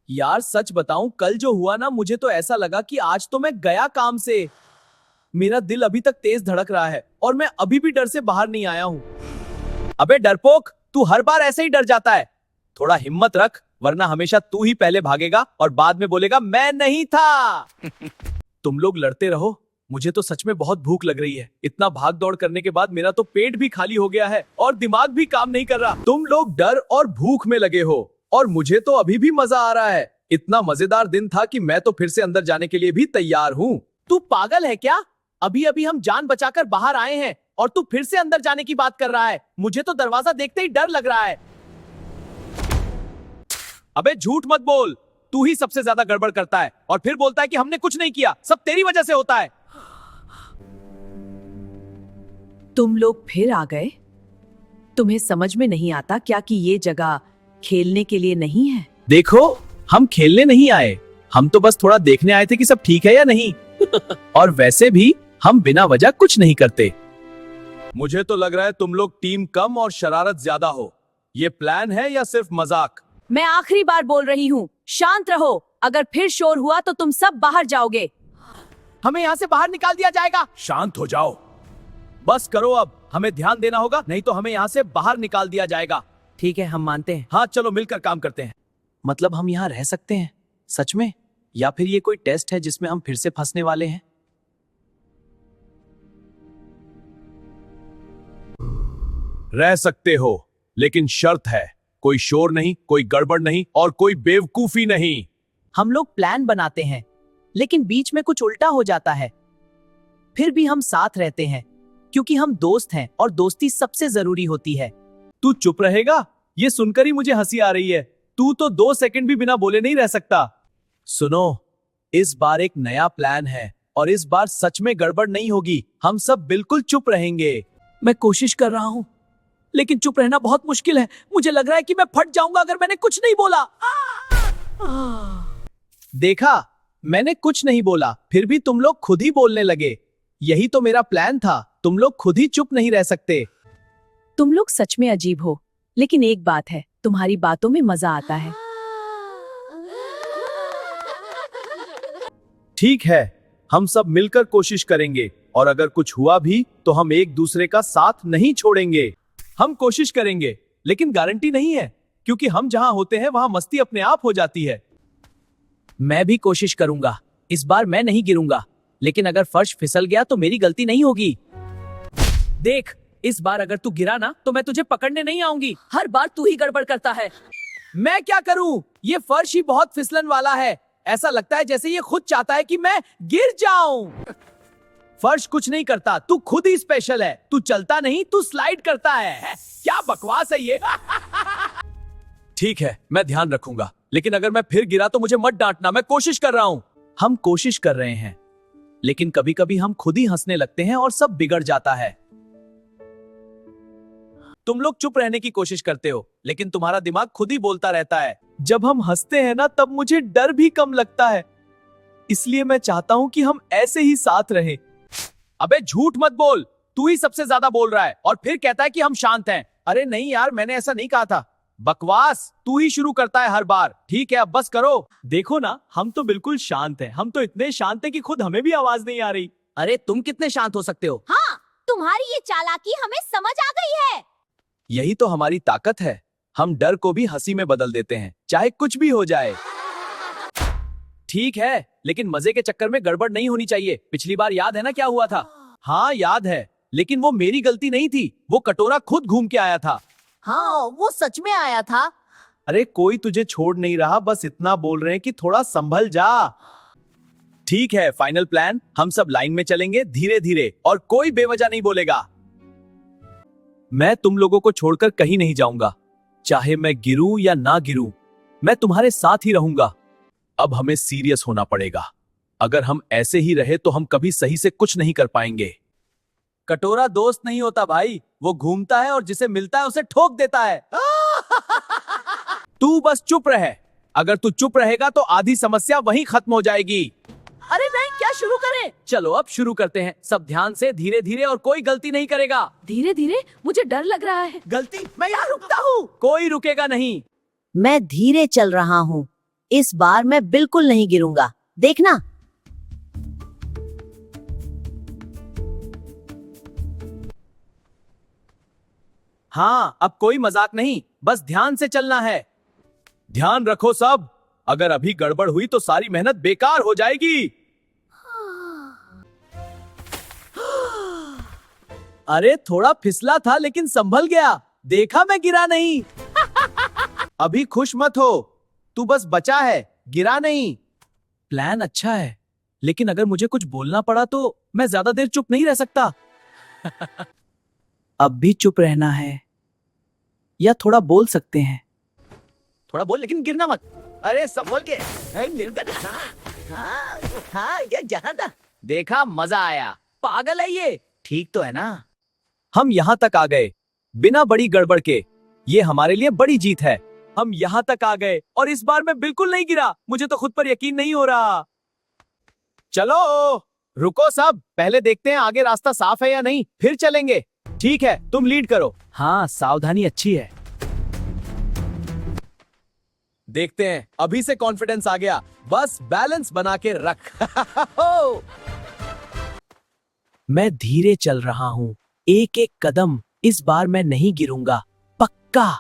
यार सच बताऊं, कल जो हुआ ना, मुझे तो ऐसा लगा कि आज तो मैं गया काम से। मेरा दिल अभी तक तेज धड़क रहा है और मैं अभी भी डर से बाहर नहीं आया हूँ। अबे डरपोक, तू हर बार ऐसे ही डर जाता है। थोड़ा हिम्मत रख, वरना हमेशा तू ही पहले भागेगा और बाद में बोलेगा मैं नहीं था। तुम लोग लड़ते रहो, मुझे तो सच में बहुत भूख लग रही है। इतना भाग दौड़ करने के बाद मेरा तो पेट भी खाली हो गया है और दिमाग भी काम नहीं कर रहा। तुम लोग डर और भूख में लगे हो और मुझे तो अभी भी मजा आ रहा है। इतना मजेदार दिन था कि मैं तो फिर से अंदर जाने के लिए भी तैयार हूँ। तू पागल है क्या? अभी अभी हम जान बचाकर बाहर आए हैं और तू फिर से अंदर जाने की बात कर रहा है। मुझे तो दरवाजा देखते ही डर लग रहा है। अबे झूठ मत बोल, तू ही सबसे ज्यादा गड़बड़ करता है और फिर बोलता है कि हमने कुछ नहीं किया, सब तेरी वजह से होता है। तुम लोग फिर आ गए? तुम्हें समझ में नहीं आता क्या कि ये जगह खेलने के लिए नहीं है? देखो, हम खेलने नहीं आए, हम तो बस थोड़ा देखने आए थे कि सब ठीक है या नहीं। और वैसे भी हम बिना वजह कुछ नहीं करते। मुझे तो लग रहा है तुम लोग टीम कम और शरारत ज्यादा हो। ये प्लान है या सिर्फ मजाक? मैं आखिरी बार बोल रही हूँ, शांत रहो। अगर फिर शोर हुआ तो तुम सब बाहर जाओगे। हमें यहाँ से बाहर निकाल दिया जाएगा। शांत हो जाओ, बस करो अब। हमें ध्यान देना होगा, नहीं तो हमें यहाँ से बाहर निकाल दिया जाएगा। ठीक है, हम मानते हैं। हाँ चलो मिलकर काम करते हैं। मतलब हम यहाँ रह सकते हैं सच में, या फिर ये कोई टेस्ट है जिसमें हम फिर से फंसने वाले हैं? रह सकते हो, लेकिन शर्त है, कोई शोर नहीं, कोई गड़बड़ नहीं और कोई बेवकूफी नहीं। हम लोग प्लान बनाते हैं, लेकिन बीच में कुछ उल्टा हो जाता है। फिर भी हम साथ रहते हैं, क्योंकि हम दोस्त हैं और दोस्ती सबसे जरूरी होती है। तू चुप रहेगा? ये सुनकर ही मुझे हंसी आ रही है। तू तो 2 सेकंड भी बिना बोले नहीं रह सकता। सुनो, इस बार एक नया प्लान है और इस बार सच में गड़बड़ नहीं होगी। हम सब बिल्कुल चुप रहेंगे। मैं कोशिश कर रहा हूँ, लेकिन चुप रहना बहुत मुश्किल है। मुझे लग रहा है कि मैं फट जाऊंगा अगर मैंने कुछ नहीं बोला। देखा, मैंने कुछ नहीं बोला, फिर भी तुम लोग खुद ही बोलने लगे। यही तो मेरा प्लान था, तुम लोग खुद ही चुप नहीं रह सकते। तुम लोग सच में अजीब हो, लेकिन एक बात है, तुम्हारी बातों में मजा आता है। ठीक है, हम सब मिलकर कोशिश करेंगे और अगर कुछ हुआ भी तो हम एक दूसरे का साथ नहीं छोड़ेंगे। हम कोशिश करेंगे, लेकिन गारंटी नहीं है, क्योंकि हम जहां होते हैं वहां मस्ती अपने आप हो जाती है। मैं भी कोशिश करूंगा। इस बार मैं नहीं गिरूंगा, लेकिन अगर फर्श फिसल गया तो मेरी गलती नहीं होगी। देख, इस बार अगर तू गिरा ना तो मैं तुझे पकड़ने नहीं आऊंगी। हर बार तू ही गड़बड़ करता है। मैं क्या करूं? ये फर्श ही बहुत फिसलन वाला है। ऐसा लगता है जैसे ये खुद चाहता है कि मैं गिर जाऊं। फर्श कुछ नहीं करता, तू खुद ही स्पेशल है। तू चलता नहीं, तू स्लाइड करता है। क्या बकवास है ये। ठीक है, मैं ध्यान रखूंगा, लेकिन अगर मैं फिर गिरा तो मुझे मत डांटना। मैं कोशिश कर रहा हूं। हम कोशिश कर रहे हैं, लेकिन कभी कभी हम खुद ही हंसने लगते हैं और सब बिगड़ जाता है। तुम लोग चुप रहने की कोशिश करते हो, लेकिन तुम्हारा दिमाग खुद ही बोलता रहता है। जब हम हंसते हैं ना, तब मुझे डर भी कम लगता है। इसलिए मैं चाहता हूं कि हम ऐसे ही साथ रहें। अबे झूठ मत बोल, तू ही सबसे ज्यादा बोल रहा है और फिर कहता है कि हम शांत हैं। अरे नहीं यार, मैंने ऐसा नहीं कहा था। बकवास तू ही शुरू करता है हर बार। ठीक है, अब बस करो। देखो ना, हम तो बिल्कुल शांत हैं। हम तो इतने शांत हैं कि खुद हमें भी आवाज नहीं आ रही। अरे तुम कितने शांत हो सकते हो? हाँ, तुम्हारी ये चालाकी हमें समझ आ गई है। यही तो हमारी ताकत है। हम डर को भी हंसी में बदल देते हैं, चाहे कुछ भी हो जाए। ठीक है, लेकिन मजे के चक्कर में गड़बड़ नहीं होनी चाहिए। पिछली बार याद है ना क्या हुआ था? हाँ याद है, लेकिन वो मेरी गलती नहीं थी। वो कटोरा खुद घूम के आया था। हाँ, वो सच में आया था। अरे कोई तुझे छोड़ नहीं रहा, बस इतना बोल रहे हैं कि थोड़ा संभल जा। ठीक है, फाइनल प्लान, हम सब लाइन में चलेंगे धीरे धीरे और कोई बेवजह नहीं बोलेगा। मैं तुम लोगों को छोड़कर कहीं नहीं जाऊंगा, चाहे मैं गिरूं या ना गिरूं, मैं तुम्हारे साथ ही रहूंगा। अब हमें सीरियस होना पड़ेगा। अगर हम ऐसे ही रहे तो हम कभी सही से कुछ नहीं कर पाएंगे। कटोरा दोस्त नहीं होता भाई, वो घूमता है और जिसे मिलता है उसे ठोक देता है। तू बस चुप रहे। अगर तू चुप रहेगा तो आधी समस्या वहीं खत्म हो जाएगी। अरे नहीं, क्या शुरू करें? चलो अब शुरू करते हैं, सब ध्यान से, धीरे धीरे, और कोई गलती नहीं करेगा। धीरे धीरे? मुझे डर लग रहा है। गलती? मैं यहाँ रुकता हूँ। कोई रुकेगा नहीं। मैं धीरे चल रहा हूँ, इस बार मैं बिल्कुल नहीं गिरूंगा, देखना। हाँ, अब कोई मजाक नहीं, बस ध्यान से चलना है। ध्यान रखो सब, अगर अभी गड़बड़ हुई तो सारी मेहनत बेकार हो जाएगी। अरे थोड़ा फिसला था लेकिन संभल गया, देखा मैं गिरा नहीं। अभी खुश मत हो, तू बस बचा है, गिरा नहीं। प्लान अच्छा है, लेकिन अगर मुझे कुछ बोलना पड़ा तो मैं ज्यादा देर चुप नहीं रह सकता। अब भी चुप रहना है या थोड़ा बोल सकते हैं? थोड़ा बोल लेकिन गिरना मत। अरे संभल के। हाँ, ये जहाँ था। देखा, मजा आया। पागल है ये, ठीक तो है ना? हम यहाँ तक आ गए बिना बड़ी गड़बड़ के, ये हमारे लिए बड़ी जीत है। हम यहाँ तक आ गए और इस बार मैं बिल्कुल नहीं गिरा, मुझे तो खुद पर यकीन नहीं हो रहा। चलो रुको सब, पहले देखते हैं आगे रास्ता साफ है या नहीं, फिर चलेंगे। ठीक है, तुम लीड करो। हाँ, सावधानी अच्छी है। देखते हैं, अभी से कॉन्फिडेंस आ गया, बस बैलेंस बना के रख। मैं धीरे चल रहा हूँ, एक एक कदम, इस बार मैं नहीं गिरूंगा, पक्का।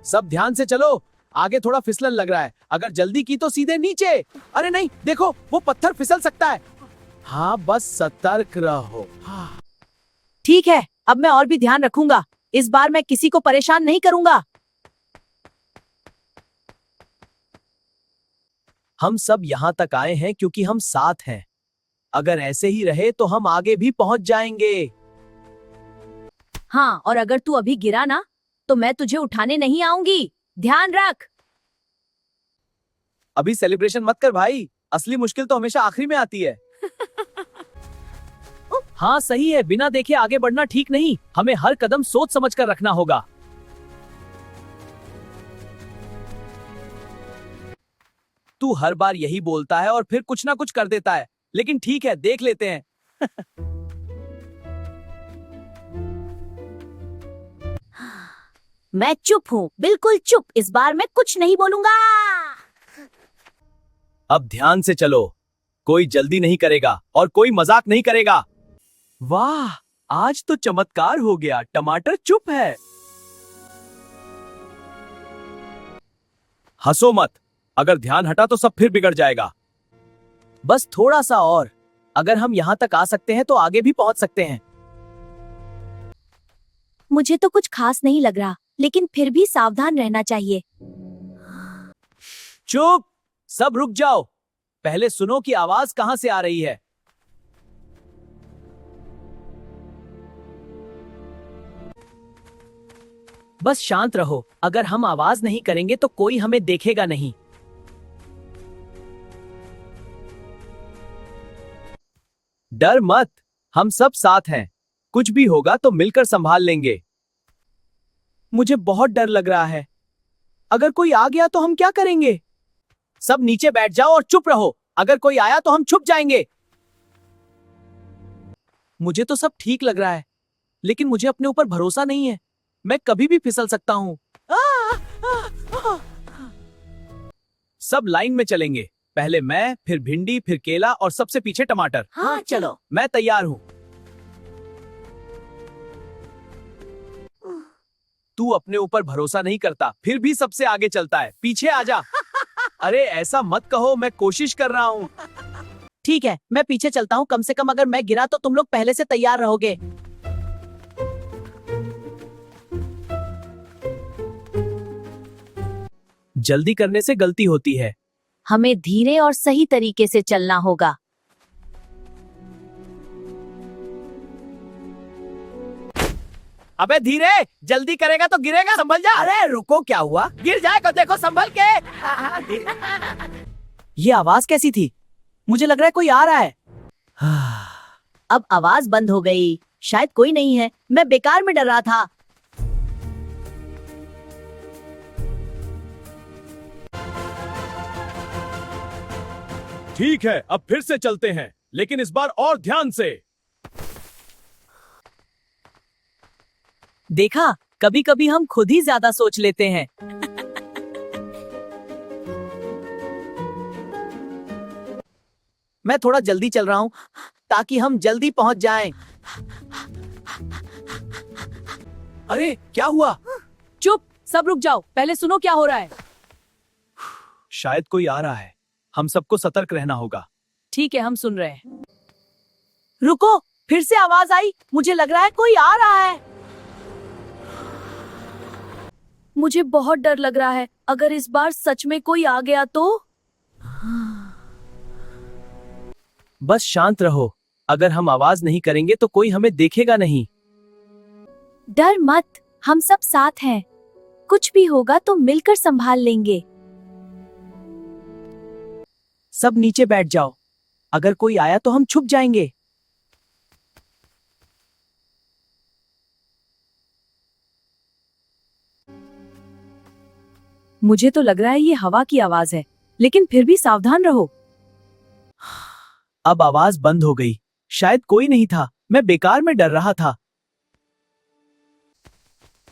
सब ध्यान से चलो, आगे थोड़ा फिसलन लग रहा है, अगर जल्दी की तो सीधे नीचे। अरे नहीं, देखो वो पत्थर फिसल सकता है। हाँ, बस सतर्क रहो। ठीक है, अब मैं और भी ध्यान रखूंगा, इस बार मैं किसी को परेशान नहीं करूंगा। हम सब यहाँ तक आए हैं क्योंकि हम साथ हैं, अगर ऐसे ही रहे तो हम आगे भी पहुंच जाएंगे। हाँ, और अगर तू अभी गिरा ना, तो मैं तुझे उठाने नहीं आऊंगी, ध्यान रख। अभी सेलिब्रेशन मत कर भाई, असली मुश्किल तो हमेशा आखिरी में आती है। हाँ सही है, बिना देखे आगे बढ़ना ठीक नहीं, हमें हर कदम सोच समझ कर रखना होगा। तू हर बार यही बोलता है और फिर कुछ ना कुछ कर देता है, लेकिन ठीक है, देख लेते हैं। मैं चुप हूँ, बिल्कुल चुप, इस बार मैं कुछ नहीं बोलूंगा। अब ध्यान से चलो, कोई जल्दी नहीं करेगा और कोई मजाक नहीं करेगा। वाह, आज तो चमत्कार हो गया, टमाटर चुप है। हंसो मत, अगर ध्यान हटा तो सब फिर बिगड़ जाएगा। बस थोड़ा सा और, अगर हम यहाँ तक आ सकते हैं तो आगे भी पहुंच सकते हैं। मुझे तो कुछ खास नहीं लग रहा, लेकिन फिर भी सावधान रहना चाहिए। चुप, सब रुक जाओ, पहले सुनो कि आवाज कहां से आ रही है। बस शांत रहो, अगर हम आवाज नहीं करेंगे तो कोई हमें देखेगा नहीं। डर मत, हम सब साथ हैं, कुछ भी होगा तो मिलकर संभाल लेंगे। मुझे बहुत डर लग रहा है, अगर कोई आ गया तो हम क्या करेंगे? सब नीचे बैठ जाओ और चुप रहो, अगर कोई आया तो हम छुप जाएंगे। मुझे तो सब ठीक लग रहा है, लेकिन मुझे अपने ऊपर भरोसा नहीं है, मैं कभी भी फिसल सकता हूं। सब लाइन में चलेंगे, पहले मैं, फिर भिंडी, फिर केला और सबसे पीछे टमाटर। हाँ चलो। मैं तैयार हूं। तू अपने ऊपर भरोसा नहीं करता, फिर भी सबसे आगे चलता है, पीछे आ जा। अरे ऐसा मत कहो, मैं कोशिश कर रहा हूँ। ठीक है, मैं पीछे चलता हूँ, कम से कम अगर मैं गिरा तो तुम लोग पहले से तैयार रहोगे। जल्दी करने से गलती होती है। हमें धीरे और सही तरीके से चलना होगा। अबे धीरे, जल्दी करेगा तो गिरेगा, संभल जा। अरे रुको, क्या हुआ? गिर जाएगा, देखो संभल के। ये आवाज कैसी थी? मुझे लग रहा है कोई आ रहा है। अब आवाज बंद हो गई, शायद कोई नहीं है, मैं बेकार में डर रहा था। ठीक है, अब फिर से चलते हैं, लेकिन इस बार और ध्यान से। देखा, कभी कभी हम खुद ही ज्यादा सोच लेते हैं। मैं थोड़ा जल्दी चल रहा हूँ ताकि हम जल्दी पहुंच जाएं। अरे क्या हुआ? चुप, सब रुक जाओ, पहले सुनो क्या हो रहा है। शायद कोई आ रहा है। हम सबको सतर्क रहना होगा। ठीक है, हम सुन रहे हैं। रुको, फिर से आवाज आई। मुझे लग रहा है कोई आ रहा है। मुझे बहुत डर लग रहा है। अगर इस बार सच में कोई आ गया तो? बस शांत रहो। अगर हम आवाज नहीं करेंगे तो कोई हमें देखेगा नहीं। डर मत, हम सब साथ हैं। कुछ भी होगा तो मिलकर संभाल लेंगे। सब नीचे बैठ जाओ। अगर कोई आया तो हम छुप जाएंगे। मुझे तो लग रहा है ये हवा की आवाज है, लेकिन फिर भी सावधान रहो। अब आवाज बंद हो गई। शायद कोई नहीं था। मैं बेकार में डर रहा था।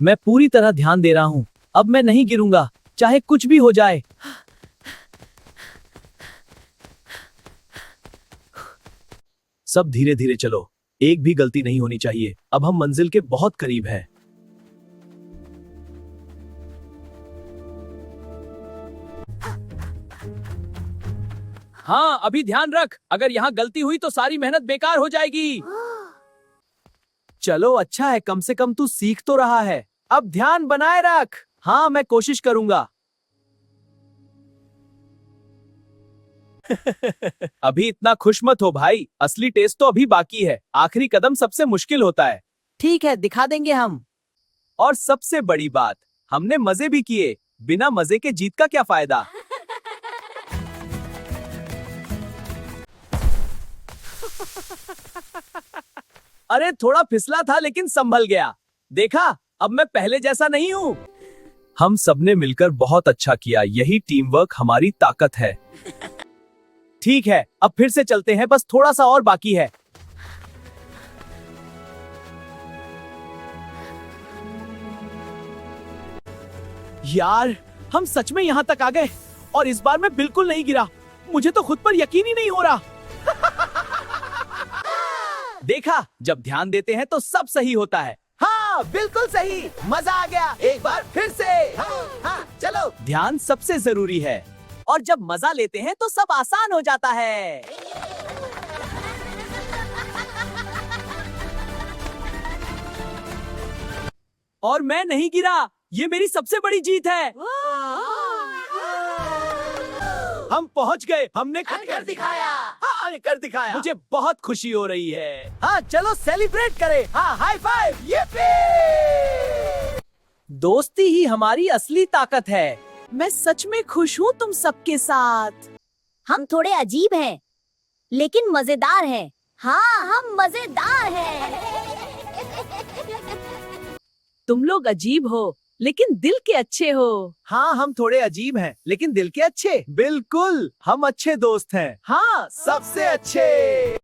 मैं पूरी तरह ध्यान दे रहा हूं। अब मैं नहीं गिरूंगा, चाहे कुछ भी हो जाए। सब धीरे धीरे चलो। एक भी गलती नहीं होनी चाहिए। अब हम मंजिल के बहुत करीब हैं। हाँ, अभी ध्यान रख। अगर यहाँ गलती हुई तो सारी मेहनत बेकार हो जाएगी। चलो अच्छा है, कम से कम तू सीख तो रहा है। अब ध्यान बनाए रख। हाँ, मैं कोशिश करूंगा। अभी इतना खुश मत हो भाई। असली टेस्ट तो अभी बाकी है। आखिरी कदम सबसे मुश्किल होता है। ठीक है, दिखा देंगे हम। और सबसे बड़ी बात, हमने मजे भी किए। बिना मजे के जीत का क्या फायदा? अरे थोड़ा फिसला था लेकिन संभल गया। देखा, अब मैं पहले जैसा नहीं हूँ। हम सबने मिलकर बहुत अच्छा किया। यही टीम वर्क हमारी ताकत है। ठीक है, अब फिर से चलते हैं। बस थोड़ा सा और बाकी है। यार, हम सच में यहाँ तक आ गए और इस बार मैं बिल्कुल नहीं गिरा। मुझे तो खुद पर यकीन ही नहीं हो रहा। देखा, जब ध्यान देते हैं तो सब सही होता है। हाँ, बिल्कुल सही। मजा आ गया। एक बार फिर से। हाँ, चलो। ध्यान सबसे जरूरी है। और जब मजा लेते हैं तो सब आसान हो जाता है। और मैं नहीं गिरा। ये मेरी सबसे बड़ी जीत है। हम पहुंच गए। हमने कर दिखाया। हाँ, कर दिखाया। मुझे बहुत खुशी हो रही है। हाँ, चलो सेलिब्रेट करें। हाँ, हाई फाइव। ये दोस्ती ही हमारी असली ताकत है। मैं सच में खुश हूँ तुम सबके साथ। हम थोड़े अजीब हैं, लेकिन मजेदार हैं। हाँ, हम मजेदार हैं। तुम लोग अजीब हो, लेकिन दिल के अच्छे हो। हाँ, हम थोड़े अजीब हैं, लेकिन दिल के अच्छे। बिल्कुल, हम अच्छे दोस्त हैं। हाँ, सबसे अच्छे।